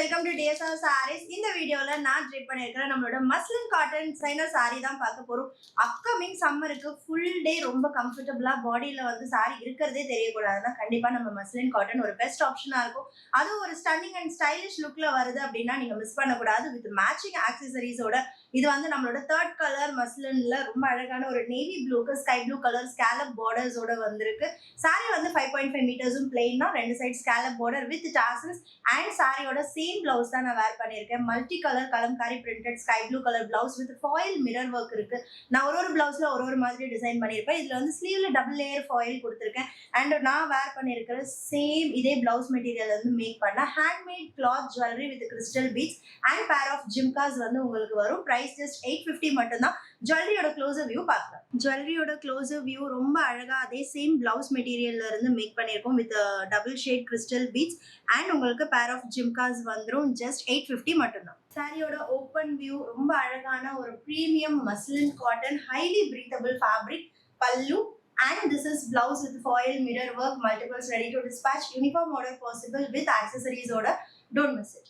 Welcome to DSR Sarees. இந்த வீடியோல நான் ட்ரிப் பண்ணிருக்கிற நம்மளோட மஸ்லின் காட்டன் டிசைனர் saree தான் பார்க்க போறோம். அப்கமிங் சம்மருக்கு ஃபுல் டே ரொம்ப கம்ஃபர்டபுளா பாடியில வந்து saree இருக்கிறதே தெரியக்கூடாதுன்னா கண்டிப்பா நம்ம மஸ்லின் காட்டன் ஒரு பெஸ்ட் ஆப்ஷனா இருக்கும். அது ஒரு ஸ்டன்னிங் அண்ட் ஸ்டைலிஷ் லுக்ல வருது அப்படின்னா நீங்க மிஸ் பண்ணக்கூடாது. வித் மேட்சிங் ஆக்சசரிஸோட இது வந்து நம்மளோட தேர்ட் கலர் மஸ்லின்ல ரொம்ப அழகான ஒரு நேவி ப்ளூக்கு ஸ்கை ப்ளூ கலர் ஸ்கேலப் பார்டர்ஸோட வந்திருக்கு. saree வந்து 5.5 மீட்டர்ஸும் பிளெயினா 2 side scallop border with tassels and சாரியோட சேம் பிளவுஸ் தான் நான் வேர் பண்ணியிருக்கேன். Multi colour kalamkari printed sky blue colour blouse with foil mirror work இருக்கு. நான் ஒரு பிளவுஸ்ல ஒரு மாதிரி டிசைன் பண்ணியிருப்பேன். இதுல வந்து ஸ்லீவ்ல டபுள் லேயர் ஃபாயில் கொடுத்துருக்கேன். அண்ட் நான் வேர் பண்ணியிருக்கிற சேம் இதே பிளவுஸ் மெட்டீரியல் வந்து மேக் பண்ண handmade cloth jewellery with crystal beads and pair of jhumkas வந்து உங்களுக்கு வரும். பிரைஸ் ஜஸ்ட் 850 மட்டும்தான். ஜுவல்லரியோட க்ளோசர் வியூ பார்க்கலாம். ஜுவல்லரியோட க்ளோசர் வியூ ரொம்ப அழகா அதே சேம் பிளவுஸ் மெட்டீரியல்ல இருந்து மேக் பண்ணியிருக்கோம் with double shade crystal beads and உங்களுக்கு பேர் ஆஃப் ஜிம்காஸ் வந்துடும். ஜஸ்ட் 850 மட்டும்தான். சாரியோட ஓப்பன் வியூ ரொம்ப அழகான ஒரு premium muslin cotton highly breathable fabric பல்லு. And this is blouse with foil mirror work, multiples ready to dispatch, uniform order possible with accessories order. Don't miss it.